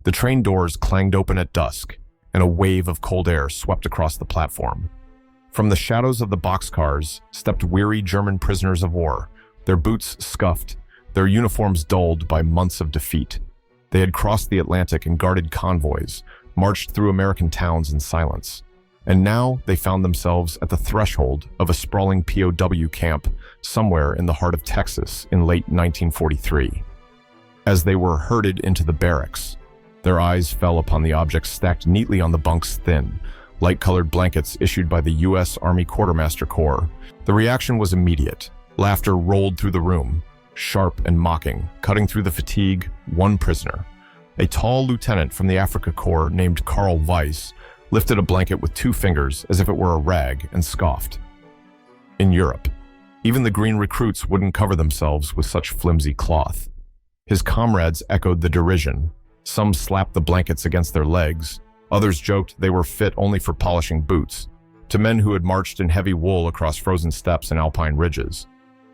The train doors clanged open at dusk, and a wave of cold air swept across the platform. From the shadows of the boxcars stepped weary German prisoners of war, their boots scuffed, their uniforms dulled by months of defeat. They had crossed the Atlantic in guarded convoys, marched through American towns in silence. And now they found themselves at the threshold of a sprawling POW camp somewhere in the heart of Texas in late 1943. As they were herded into the barracks, their eyes fell upon the objects stacked neatly on the bunks' thin, light-colored blankets issued by the U.S. Army Quartermaster Corps. The reaction was immediate. Laughter rolled through the room, sharp and mocking, cutting through the fatigue. One prisoner, a tall lieutenant from the Afrika Korps named Karl Weiss, lifted a blanket with 2 fingers as if it were a rag and scoffed. In Europe, even the green recruits wouldn't cover themselves with such flimsy cloth. His comrades echoed the derision. Some slapped the blankets against their legs. Others joked they were fit only for polishing boots, to men who had marched in heavy wool across frozen steppes and alpine ridges.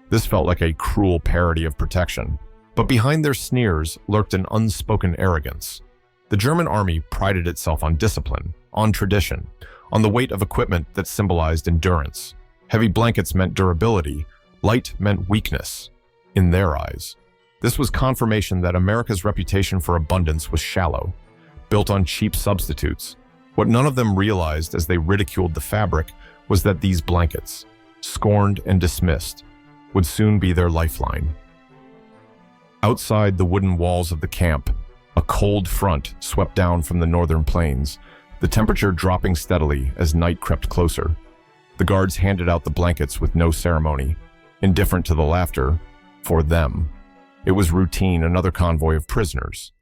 This felt like a cruel parody of protection. But behind their sneers lurked an unspoken arrogance. The German army prided itself on discipline, on tradition, on the weight of equipment that symbolized endurance. Heavy blankets meant durability, light meant weakness, in their eyes. This was confirmation that America's reputation for abundance was shallow, built on cheap substitutes. What none of them realized as they ridiculed the fabric was that these blankets, scorned and dismissed, would soon be their lifeline. Outside the wooden walls of the camp, a cold front swept down from the northern plains, the temperature dropping steadily as night crept closer. The guards handed out the blankets with no ceremony, indifferent to the laughter. For them, it was routine, another convoy of prisoners,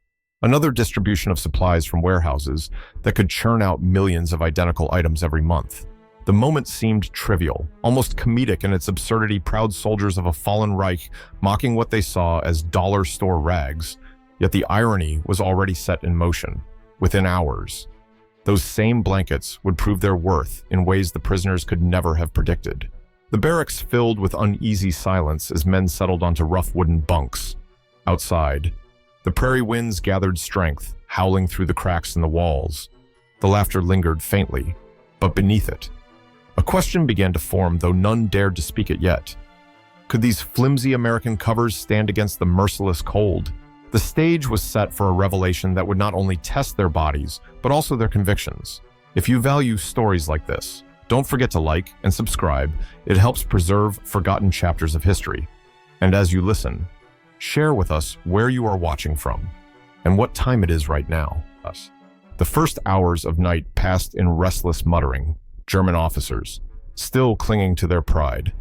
another distribution of supplies from warehouses that could churn out millions of identical items every month. The moment seemed trivial, almost comedic in its absurdity, proud soldiers of a fallen Reich mocking what they saw as dollar store rags, yet the irony was already set in motion. Within hours, those same blankets would prove their worth in ways the prisoners could never have predicted. The barracks filled with uneasy silence as men settled onto rough wooden bunks. Outside, the prairie winds gathered strength, howling through the cracks in the walls. The laughter lingered faintly, but beneath it, a question began to form, though none dared to speak it yet. Could these flimsy American covers stand against the merciless cold? The stage was set for a revelation that would not only test their bodies, but also their convictions. If you value stories like this, don't forget to like and subscribe. It helps preserve forgotten chapters of history. And as you listen, share with us where you are watching from and what time it is right now. The first hours of night passed in restless muttering. German officers, still clinging to their pride,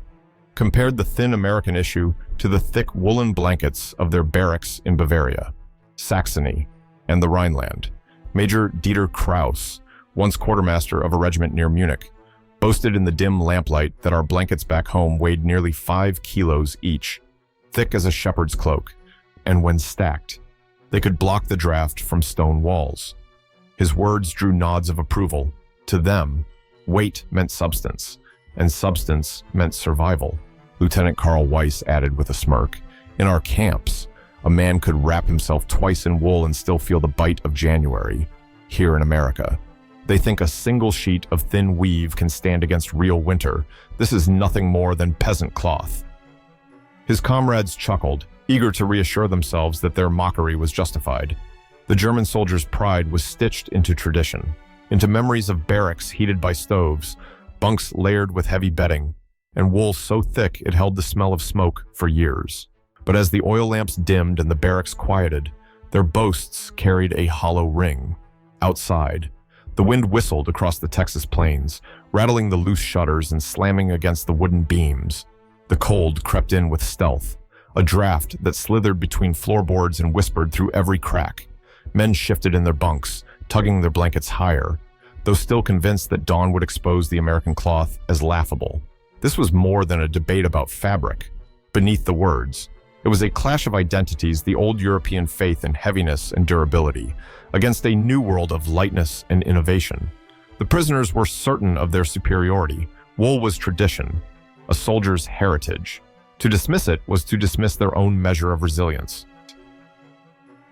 compared the thin American issue to the thick woolen blankets of their barracks in Bavaria, Saxony, and the Rhineland. Major Dieter Kraus, once quartermaster of a regiment near Munich, boasted in the dim lamplight that our blankets back home weighed nearly 5 kilos each, thick as a shepherd's cloak, and when stacked, they could block the draft from stone walls. His words drew nods of approval. To them, weight meant substance, and substance meant survival. Lieutenant Karl Weiss added with a smirk, "In our camps, a man could wrap himself twice in wool and still feel the bite of January. Here in America, they think a single sheet of thin weave can stand against real winter. This is nothing more than peasant cloth." His comrades chuckled, eager to reassure themselves that their mockery was justified. The German soldiers' pride was stitched into tradition, into memories of barracks heated by stoves, bunks layered with heavy bedding, and wool so thick it held the smell of smoke for years. But as the oil lamps dimmed and the barracks quieted, their boasts carried a hollow ring. Outside, the wind whistled across the Texas plains, rattling the loose shutters and slamming against the wooden beams. The cold crept in with stealth, a draft that slithered between floorboards and whispered through every crack. Men shifted in their bunks, tugging their blankets higher, though still convinced that dawn would expose the American cloth as laughable. This was more than a debate about fabric. Beneath the words, it was a clash of identities, the old European faith in heaviness and durability, against a new world of lightness and innovation. The prisoners were certain of their superiority. Wool was tradition, a soldier's heritage. To dismiss it was to dismiss their own measure of resilience.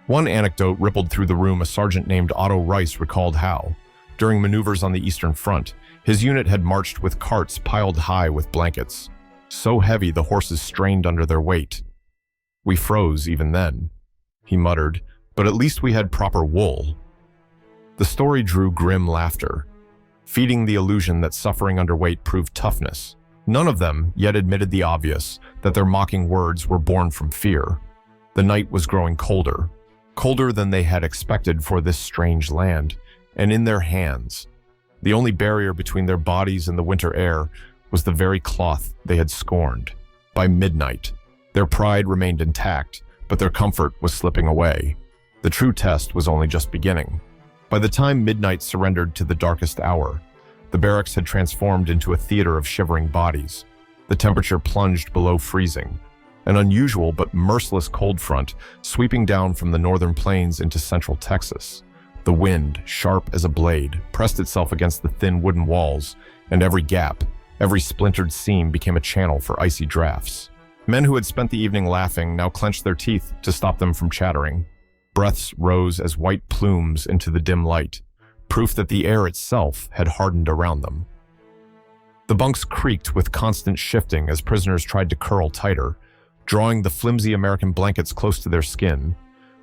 One anecdote rippled through the room. A sergeant named Otto Rice recalled how, during maneuvers on the Eastern Front, his unit had marched with carts piled high with blankets, so heavy the horses strained under their weight. "We froze even then," he muttered, "but at least we had proper wool." The story drew grim laughter, feeding the illusion that suffering underweight proved toughness. None of them yet admitted the obvious, that their mocking words were born from fear. The night was growing colder, colder than they had expected for this strange land, and in their hands, the only barrier between their bodies and the winter air was the very cloth they had scorned. By midnight, their pride remained intact, but their comfort was slipping away. The true test was only just beginning. By the time midnight surrendered to the darkest hour, the barracks had transformed into a theater of shivering bodies. The temperature plunged below freezing. An unusual but merciless cold front sweeping down from the northern plains into central Texas. The wind, sharp as a blade, pressed itself against the thin wooden walls, and every gap, every splintered seam became a channel for icy drafts. Men who had spent the evening laughing now clenched their teeth to stop them from chattering. Breaths rose as white plumes into the dim light, proof that the air itself had hardened around them. The bunks creaked with constant shifting as prisoners tried to curl tighter, drawing the flimsy American blankets close to their skin.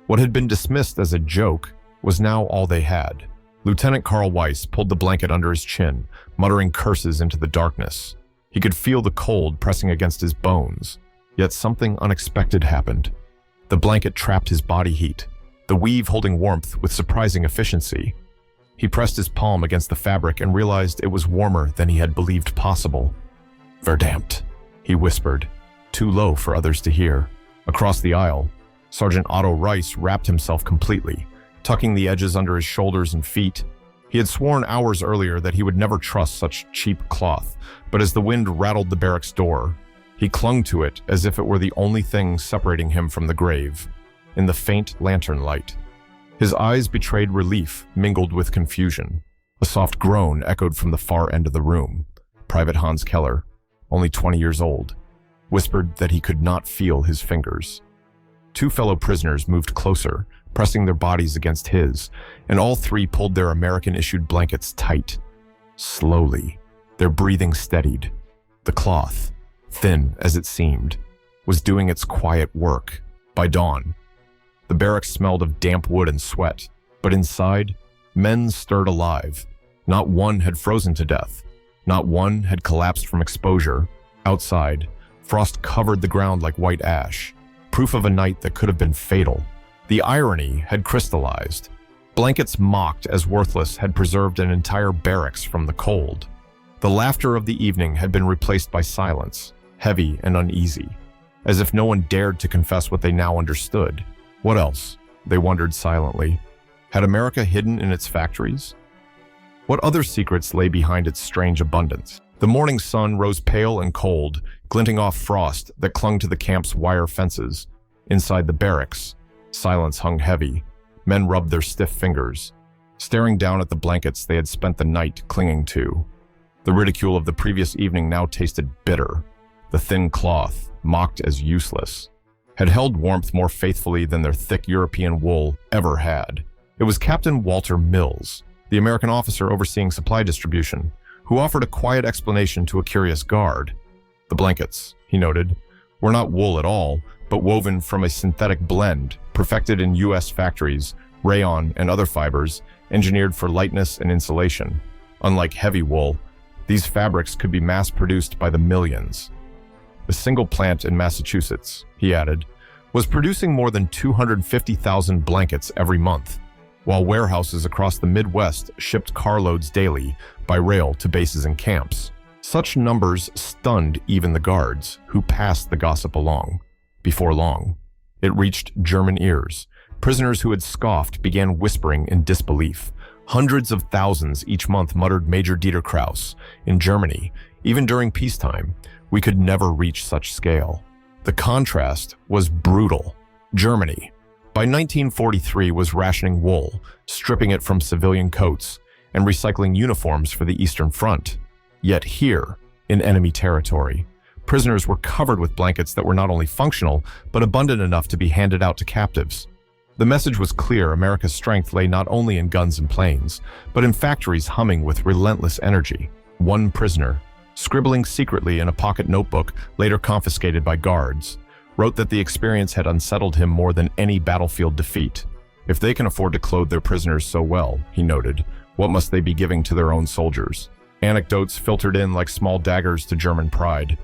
What had been dismissed as a joke was now all they had. Lieutenant Carl Weiss pulled the blanket under his chin, muttering curses into the darkness. He could feel the cold pressing against his bones, yet something unexpected happened. The blanket trapped his body heat, the weave holding warmth with surprising efficiency. He pressed his palm against the fabric and realized it was warmer than he had believed possible. "Verdammt," he whispered, too low for others to hear. Across the aisle, Sergeant Otto Rice wrapped himself completely, tucking the edges under his shoulders and feet. He had sworn hours earlier that he would never trust such cheap cloth, but as the wind rattled the barracks door, he clung to it as if it were the only thing separating him from the grave. In the faint lantern light, his eyes betrayed relief mingled with confusion. A soft groan echoed from the far end of the room. Private Hans Keller, only 20 years old, whispered that he could not feel his fingers. Two fellow prisoners moved closer, pressing their bodies against his, and all three pulled their American-issued blankets tight. Slowly, their breathing steadied. The cloth, thin as it seemed, was doing its quiet work. By dawn, the barracks smelled of damp wood and sweat, but inside, men stirred alive. Not one had frozen to death. Not one had collapsed from exposure. Outside, frost covered the ground like white ash, proof of a night that could have been fatal. The irony had crystallized. Blankets mocked as worthless had preserved an entire barracks from the cold. The laughter of the evening had been replaced by silence, heavy and uneasy, as if no one dared to confess what they now understood. What else? They wondered silently. Had America hidden in its factories? What other secrets lay behind its strange abundance? The morning sun rose pale and cold, glinting off frost that clung to the camp's wire fences. Inside the barracks, silence hung heavy. Men rubbed their stiff fingers, staring down at the blankets they had spent the night clinging to. The ridicule of the previous evening now tasted bitter. The thin cloth, mocked as useless, had held warmth more faithfully than their thick European wool ever had. It was Captain Walter Mills, the American officer overseeing supply distribution, who offered a quiet explanation to a curious guard. The blankets, he noted, were not wool at all, but woven from a synthetic blend, perfected in U.S. factories, rayon and other fibers, engineered for lightness and insulation. Unlike heavy wool, these fabrics could be mass-produced by the millions. A single plant in Massachusetts, he added, was producing more than 250,000 blankets every month, while warehouses across the Midwest shipped carloads daily by rail to bases and camps. Such numbers stunned even the guards, who passed the gossip along. Before long, it reached German ears. Prisoners who had scoffed began whispering in disbelief. Hundreds of thousands each month muttered Major Dieter Krauss. In Germany, even during peacetime, we could never reach such scale. The contrast was brutal. Germany, by 1943, was rationing wool, stripping it from civilian coats, and recycling uniforms for the Eastern Front. Yet here, in enemy territory, prisoners were covered with blankets that were not only functional, but abundant enough to be handed out to captives. The message was clear: America's strength lay not only in guns and planes, but in factories humming with relentless energy. One prisoner, scribbling secretly in a pocket notebook later confiscated by guards, wrote that the experience had unsettled him more than any battlefield defeat. If they can afford to clothe their prisoners so well, he noted, what must they be giving to their own soldiers? Anecdotes filtered in like small daggers to German pride.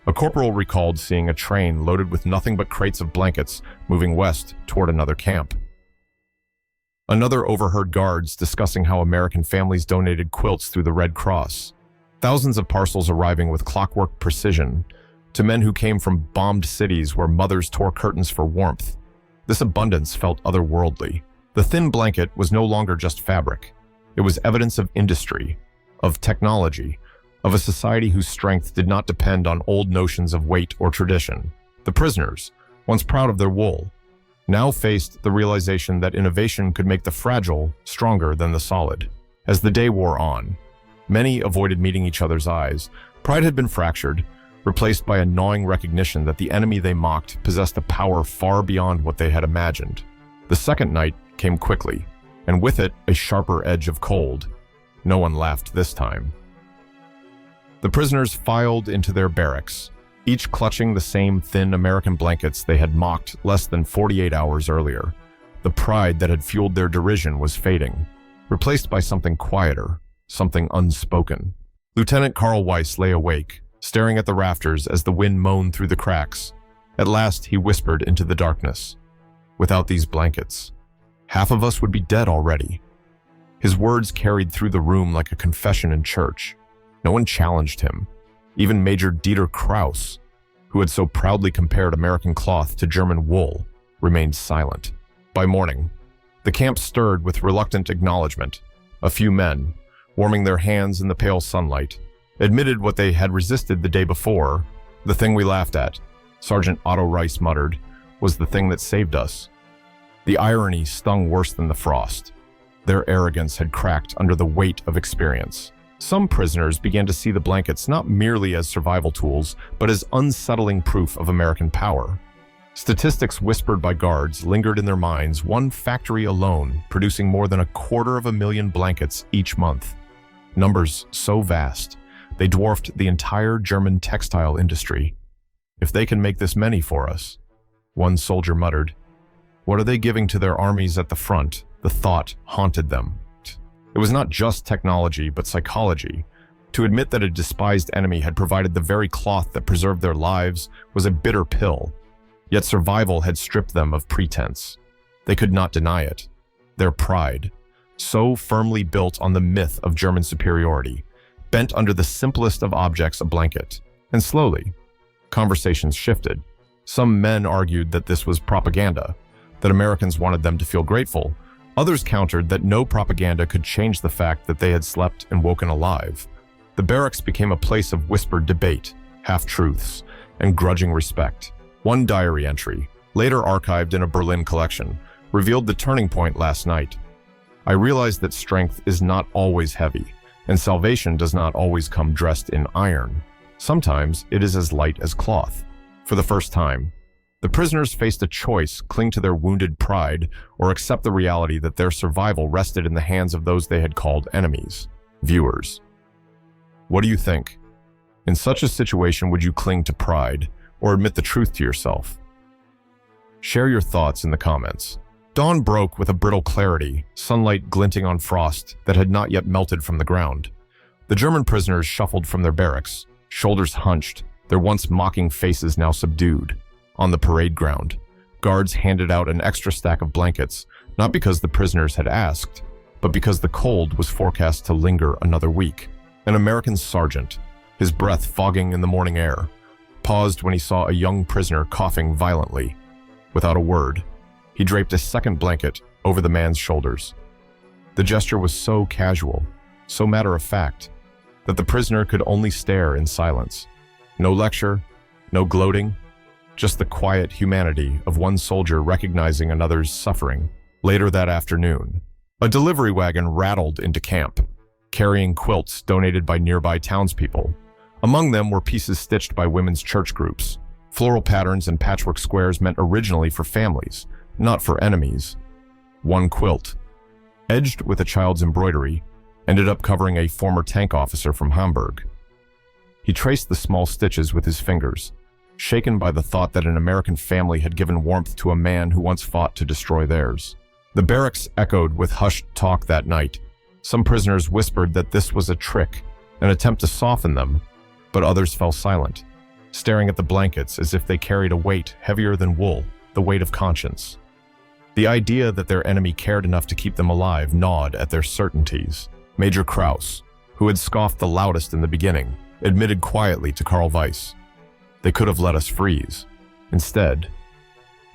A corporal recalled seeing a train loaded with nothing but crates of blankets moving west toward another camp. Another overheard guards discussing how American families donated quilts through the Red Cross. Thousands of parcels arriving with clockwork precision to men who came from bombed cities where mothers tore curtains for warmth. This abundance felt otherworldly. The thin blanket was no longer just fabric. It was evidence of industry, of technology, of a society whose strength did not depend on old notions of weight or tradition. The prisoners, once proud of their wool, now faced the realization that innovation could make the fragile stronger than the solid. As the day wore on, many avoided meeting each other's eyes. Pride had been fractured, replaced by a gnawing recognition that the enemy they mocked possessed a power far beyond what they had imagined. The second night came quickly, and with it a sharper edge of cold. No one laughed this time. The prisoners filed into their barracks, each clutching the same thin American blankets they had mocked less than 48 hours earlier. The pride that had fueled their derision was fading, replaced by something quieter, something unspoken. Lieutenant Carl Weiss lay awake, staring at the rafters as the wind moaned through the cracks. At last, he whispered into the darkness, "Without these blankets, half of us would be dead already." His words carried through the room like a confession in church. No one challenged him. Even Major Dieter Kraus, who had so proudly compared American cloth to German wool, remained silent. By morning, the camp stirred with reluctant acknowledgement. A few men, warming their hands in the pale sunlight, admitted what they had resisted the day before. "The thing we laughed at," Sergeant Otto Rice muttered, "was the thing that saved us." The irony stung worse than the frost. Their arrogance had cracked under the weight of experience. Some prisoners began to see the blankets not merely as survival tools, but as unsettling proof of American power. Statistics whispered by guards lingered in their minds, one factory alone producing more than 250,000 blankets each month. Numbers so vast, they dwarfed the entire German textile industry. "If they can make this many for us," one soldier muttered. "What are they giving to their armies at the front?" The thought haunted them. It was not just technology, but psychology. To admit that a despised enemy had provided the very cloth that preserved their lives was a bitter pill. Yet survival had stripped them of pretense. They could not deny it. Their pride, so firmly built on the myth of German superiority, bent under the simplest of objects, a blanket. And slowly, conversations shifted. Some men argued that this was propaganda, that Americans wanted them to feel grateful. Others countered that no propaganda could change the fact that they had slept and woken alive. The barracks became a place of whispered debate, half-truths, and grudging respect. One diary entry, later archived in a Berlin collection, revealed the turning point last night. "I realized that strength is not always heavy, and salvation does not always come dressed in iron. Sometimes it is as light as cloth." For the first time, the prisoners faced a choice: cling to their wounded pride or accept the reality that their survival rested in the hands of those they had called enemies. Viewers, what do you think? In such a situation, would you cling to pride or admit the truth to yourself? Share your thoughts in the comments. Dawn broke with a brittle clarity, sunlight glinting on frost that had not yet melted from the ground. The German prisoners shuffled from their barracks, shoulders hunched, their once mocking faces now subdued. On the parade ground, guards handed out an extra stack of blankets, not because the prisoners had asked, but because the cold was forecast to linger another week. An American sergeant, his breath fogging in the morning air, paused when he saw a young prisoner coughing violently. Without a word, he draped a second blanket over the man's shoulders. The gesture was so casual, so matter-of-fact, that the prisoner could only stare in silence. No lecture, no gloating, just the quiet humanity of one soldier recognizing another's suffering. Later that afternoon, a delivery wagon rattled into camp, carrying quilts donated by nearby townspeople. Among them were pieces stitched by women's church groups. Floral patterns and patchwork squares meant originally for families, not for enemies. One quilt, edged with a child's embroidery, ended up covering a former tank officer from Hamburg. He traced the small stitches with his fingers, shaken by the thought that an American family had given warmth to a man who once fought to destroy theirs. The barracks echoed with hushed talk that night. Some prisoners whispered that this was a trick, an attempt to soften them, but others fell silent, staring at the blankets as if they carried a weight heavier than wool, the weight of conscience. The idea that their enemy cared enough to keep them alive gnawed at their certainties. Major Kraus, who had scoffed the loudest in the beginning, admitted quietly to Karl Weiss, "They could have let us freeze. Instead,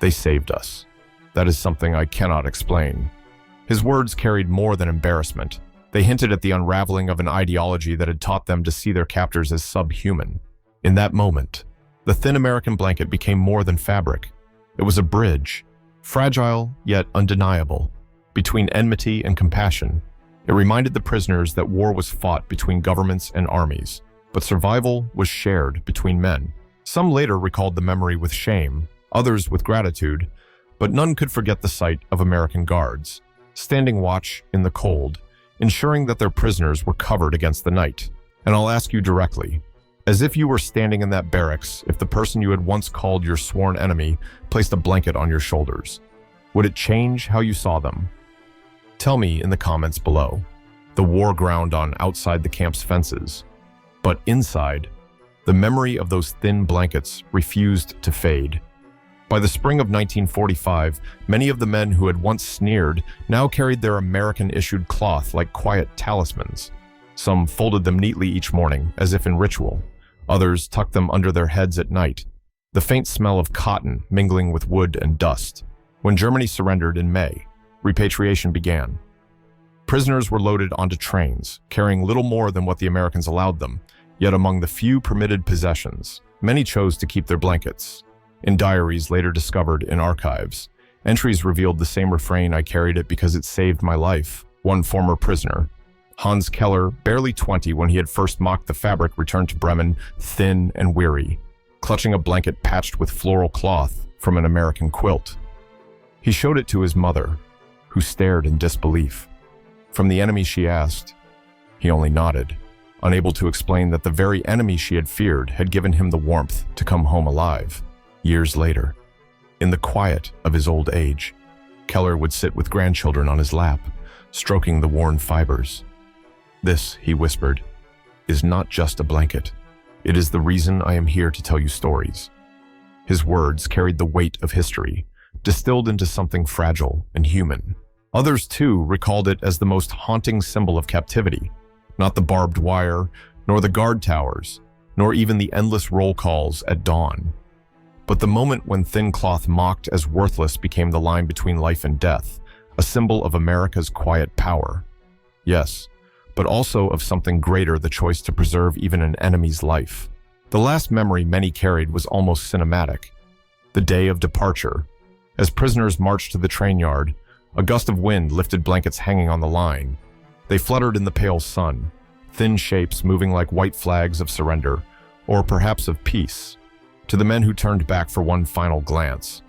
they saved us. That is something I cannot explain." His words carried more than embarrassment. They hinted at the unraveling of an ideology that had taught them to see their captors as subhuman. In that moment, the thin American blanket became more than fabric. It was a bridge, fragile yet undeniable, between enmity and compassion. It reminded the prisoners that war was fought between governments and armies, but survival was shared between men. Some later recalled the memory with shame, others with gratitude, but none could forget the sight of American guards, standing watch in the cold, ensuring that their prisoners were covered against the night. And I'll ask you directly, as if you were standing in that barracks, if the person you had once called your sworn enemy placed a blanket on your shoulders, would it change how you saw them? Tell me in the comments below. The war ground on outside the camp's fences, but inside, the memory of those thin blankets refused to fade. By the spring of 1945, many of the men who had once sneered now carried their American-issued cloth like quiet talismans. Some folded them neatly each morning, as if in ritual. Others tucked them under their heads at night, the faint smell of cotton mingling with wood and dust. When Germany surrendered in May, repatriation began. Prisoners were loaded onto trains, carrying little more than what the Americans allowed them, yet among the few permitted possessions, many chose to keep their blankets. In diaries later discovered in archives, entries revealed the same refrain: "I carried it because it saved my life." One former prisoner, Hans Keller, barely 20 when he had first mocked the fabric, returned to Bremen thin and weary, clutching a blanket patched with floral cloth from an American quilt. He showed it to his mother, who stared in disbelief. From the enemy, she asked. He only nodded, unable to explain that the very enemy she had feared had given him the warmth to come home alive. Years later, in the quiet of his old age, Keller would sit with grandchildren on his lap, stroking the worn fibers. "This," he whispered, "is not just a blanket. It is the reason I am here to tell you stories." His words carried the weight of history, distilled into something fragile and human. Others, too, recalled it as the most haunting symbol of captivity, not the barbed wire, nor the guard towers, nor even the endless roll calls at dawn, but the moment when thin cloth mocked as worthless became the line between life and death, a symbol of America's quiet power. Yes, but also of something greater, the choice to preserve even an enemy's life. The last memory many carried was almost cinematic. The day of departure. As prisoners marched to the train yard, a gust of wind lifted blankets hanging on the line. They fluttered in the pale sun, thin shapes moving like white flags of surrender, or perhaps of peace. To the men who turned back for one final glance,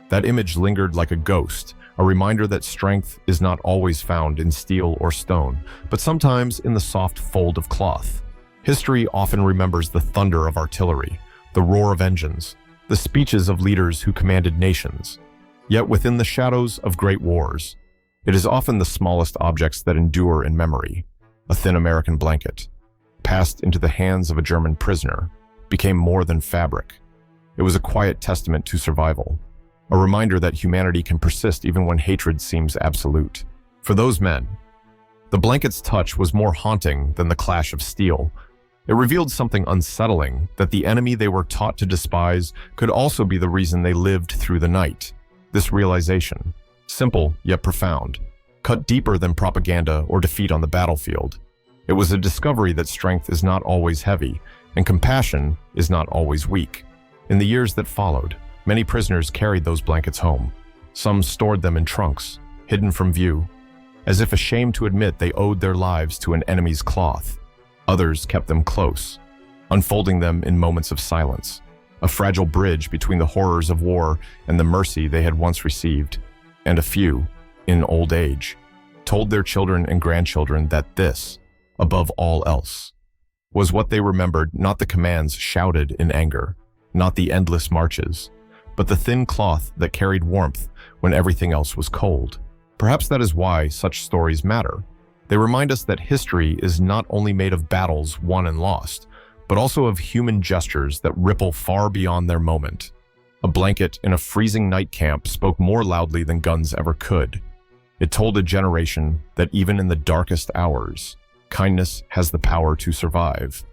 that image lingered like a ghost, a reminder that strength is not always found in steel or stone, but sometimes in the soft fold of cloth. History often remembers the thunder of artillery, the roar of engines, the speeches of leaders who commanded nations. Yet within the shadows of great wars, it is often the smallest objects that endure in memory. A thin American blanket, passed into the hands of a German prisoner, became more than fabric. It was a quiet testament to survival, a reminder that humanity can persist even when hatred seems absolute. For those men, the blanket's touch was more haunting than the clash of steel. It revealed something unsettling, that the enemy they were taught to despise could also be the reason they lived through the night. This realization, simple yet profound, cut deeper than propaganda or defeat on the battlefield. It was a discovery that strength is not always heavy, and compassion is not always weak. In the years that followed, many prisoners carried those blankets home. Some stored them in trunks, hidden from view, as if ashamed to admit they owed their lives to an enemy's cloth. Others kept them close, unfolding them in moments of silence, a fragile bridge between the horrors of war and the mercy they had once received. and a few, in old age, told their children and grandchildren that this, above all else, was what they remembered, not the commands shouted in anger, not the endless marches, but the thin cloth that carried warmth when everything else was cold. Perhaps that is why such stories matter. They remind us that history is not only made of battles won and lost, but also of human gestures that ripple far beyond their moment. A blanket in a freezing night camp spoke more loudly than guns ever could. It told a generation that even in the darkest hours, kindness has the power to survive.